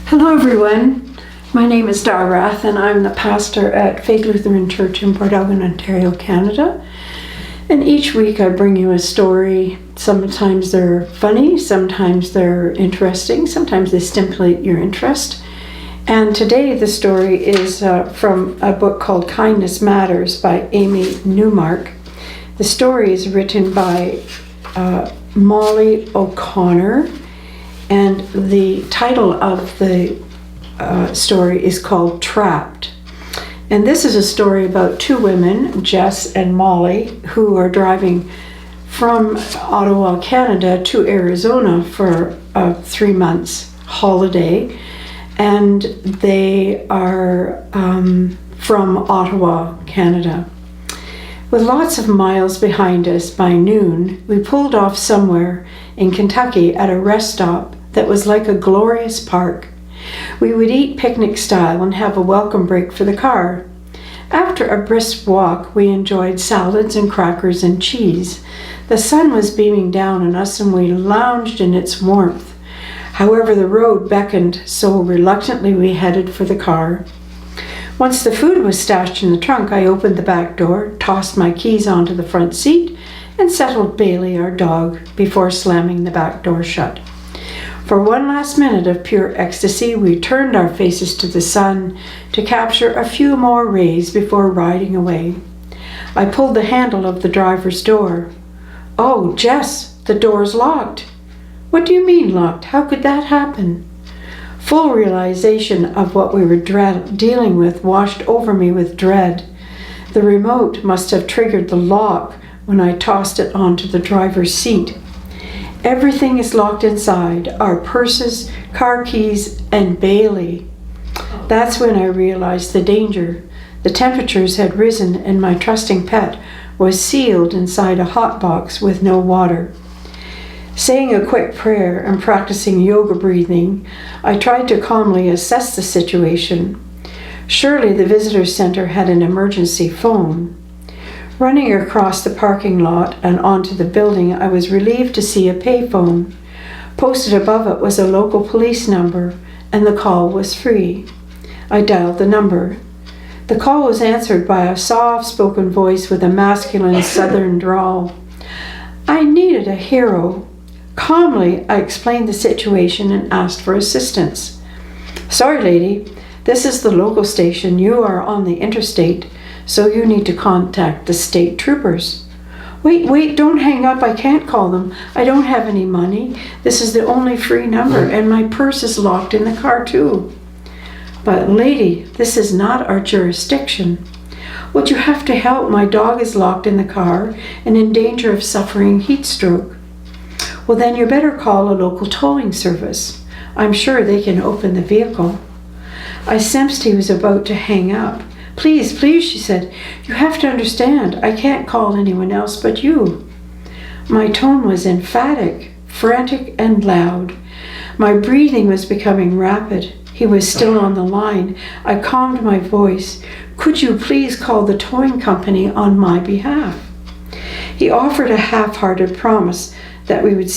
Hello everyone, my name is Dar Rath and I'm the pastor at Faith Lutheran Church in Port Elgin, Ontario, Canada. And each week I bring you a story. Sometimes they're funny, sometimes they're interesting, sometimes they stimulate your interest. And today the story is from a book called Kindness Matters by Amy Newmark. The story is written by Molly O'Connor, and the title of the story is called Trapped. And this is a story about two women, Jess and Molly, who are driving from Ottawa, Canada to Arizona for a 3 months holiday. And they are from Ottawa, Canada. With lots of miles behind us, by noon, we pulled off somewhere in Kentucky at a rest stop that was like a glorious park. We would eat picnic style and have a welcome break for the car. After a brisk walk, we enjoyed salads and crackers and cheese. The sun was beaming down on us and we lounged in its warmth. However, the road beckoned, so reluctantly we headed for the car. Once the food was stashed in the trunk, I opened the back door, tossed my keys onto the front seat, and settled Bailey, our dog, before slamming the back door shut. For one last minute of pure ecstasy, we turned our faces to the sun to capture a few more rays before riding away. I pulled the handle of the driver's door. "Oh, Jess, the door's locked." "What do you mean locked? How could that happen?" Full realization of what we were dealing with washed over me with dread. The remote must have triggered the lock when I tossed it onto the driver's seat. Everything is locked inside, our purses, car keys, and Bailey. That's when I realized the danger. The temperatures had risen and my trusting pet was sealed inside a hot box with no water. Saying a quick prayer and practicing yoga breathing, I tried to calmly assess the situation. Surely the visitor center had an emergency phone. Running across the parking lot and onto the building, I was relieved to see a payphone. Posted above it was a local police number, and the call was free. I dialed the number. The call was answered by a soft-spoken voice with a masculine southern drawl. I needed a hero. Calmly, I explained the situation and asked for assistance. "Sorry, lady, this is the local station. You are on the interstate, so you need to contact the state troopers." Wait, don't hang up. I can't call them. I don't have any money. This is the only free number, and my purse is locked in the car too." "But lady, this is not our jurisdiction." "Would you have to help? My dog is locked in the car and in danger of suffering heat stroke." "Well, then you better call a local towing service. I'm sure they can open the vehicle." I sensed he was about to hang up. Please, she said. "You have to understand, I can't call anyone else but you." My tone was emphatic, frantic, and loud. My breathing was becoming rapid. He was still on the line. I calmed my voice. "Could you please call the towing company on my behalf?" He offered a half-hearted promise that he would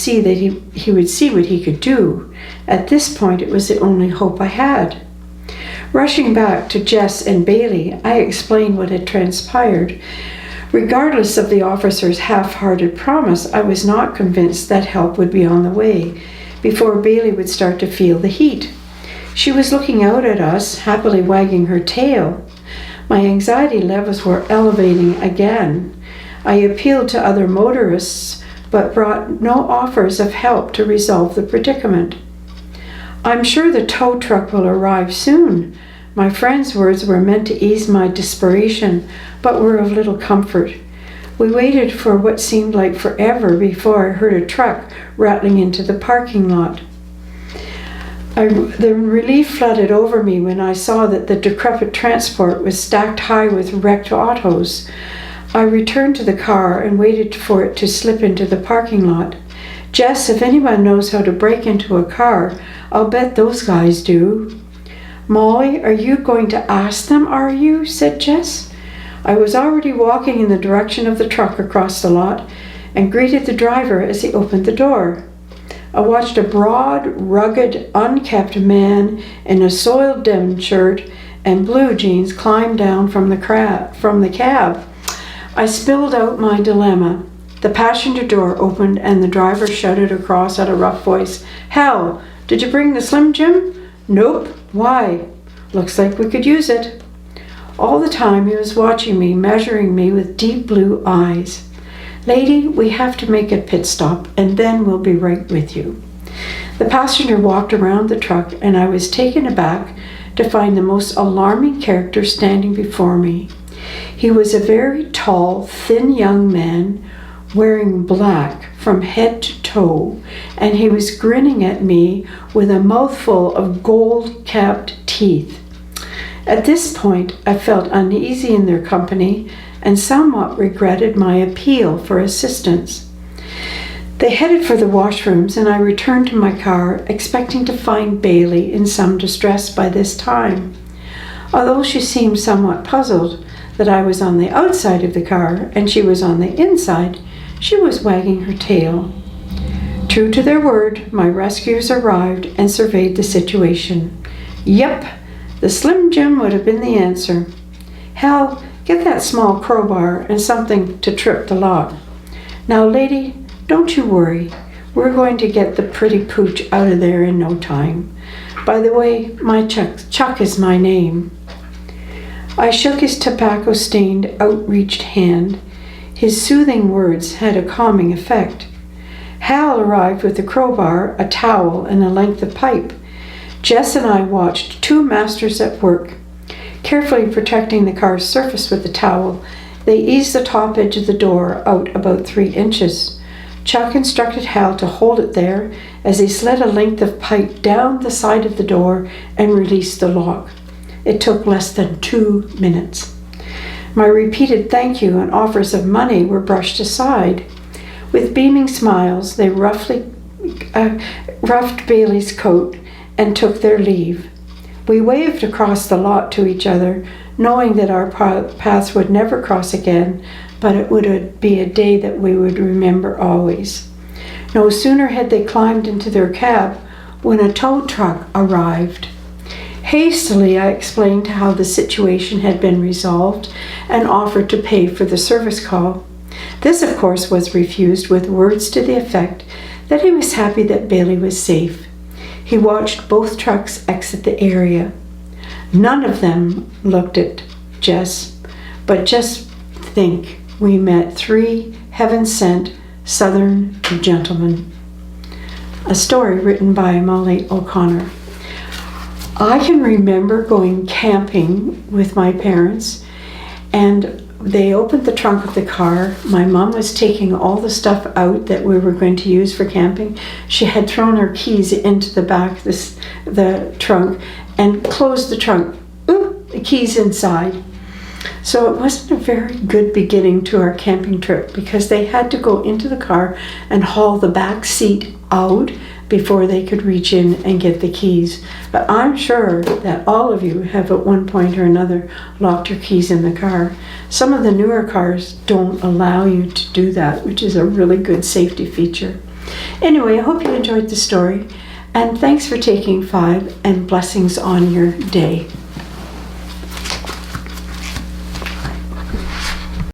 see what he could do. At this point, it was the only hope I had. Rushing back to Jess and Bailey, I explained what had transpired. Regardless of the officer's half-hearted promise, I was not convinced that help would be on the way before Bailey would start to feel the heat. She was looking out at us, happily wagging her tail. My anxiety levels were elevating again. I appealed to other motorists, but brought no offers of help to resolve the predicament. "I'm sure the tow truck will arrive soon." My friend's words were meant to ease my desperation, but were of little comfort. We waited for what seemed like forever before I heard a truck rattling into the parking lot. The relief flooded over me when I saw that the decrepit transport was stacked high with wrecked autos. I returned to the car and waited for it to slip into the parking lot. "Jess, if anyone knows how to break into a car, I'll bet those guys do." "Molly, are you going to ask them, are you?" said Jess. I was already walking in the direction of the truck across the lot and greeted the driver as he opened the door. I watched a broad, rugged, unkempt man in a soiled denim shirt and blue jeans climb down from the cab. I spilled out my dilemma. The passenger door opened and the driver shouted across at a rough voice, "Hal, did you bring the Slim Jim?" "Nope. Why?" "Looks like we could use it." All the time he was watching me, measuring me with deep blue eyes. "Lady, we have to make a pit stop and then we'll be right with you." The passenger walked around the truck and I was taken aback to find the most alarming character standing before me. He was a very tall, thin young man wearing black from head to toe, and he was grinning at me with a mouthful of gold-capped teeth. At this point, I felt uneasy in their company and somewhat regretted my appeal for assistance. They headed for the washrooms, and I returned to my car, expecting to find Bailey in some distress by this time. Although she seemed somewhat puzzled that I was on the outside of the car and she was on the inside, she was wagging her tail. True to their word, my rescuers arrived and surveyed the situation. Yep, the Slim Jim would have been the answer. "Hal, get that small crowbar and something to trip the lock. Now, lady, don't you worry. We're going to get the pretty pooch out of there in no time. By the way, my Chuck is my name." I shook his tobacco-stained, outreached hand. His soothing words had a calming effect. Hal arrived with a crowbar, a towel, and a length of pipe. Jess and I watched two masters at work. Carefully protecting the car's surface with the towel, they eased the top edge of the door out about 3 inches. Chuck instructed Hal to hold it there as he slid a length of pipe down the side of the door and released the lock. It took less than 2 minutes. My repeated thank you and offers of money were brushed aside. With beaming smiles, they roughed Bailey's coat and took their leave. We waved across the lot to each other, knowing that our paths would never cross again, but it would be a day that we would remember always. No sooner had they climbed into their cab when a tow truck arrived. Hastily, I explained how the situation had been resolved and offered to pay for the service call. This, of course, was refused with words to the effect that he was happy that Bailey was safe. He watched both trucks exit the area. None of them looked at Jess, but just think, we met 3 heaven-sent Southern gentlemen. A story written by Molly O'Connor. I can remember going camping with my parents, and they opened the trunk of the car. My mom was taking all the stuff out that we were going to use for camping. She had thrown her keys into the back of the trunk and closed the trunk. Ooh, the keys inside. So it wasn't a very good beginning to our camping trip because they had to go into the car and haul the back seat out before they could reach in and get the keys. But I'm sure that all of you have at one point or another locked your keys in the car. Some of the newer cars don't allow you to do that, which is a really good safety feature. Anyway, I hope you enjoyed the story, and thanks for taking 5, and blessings on your day.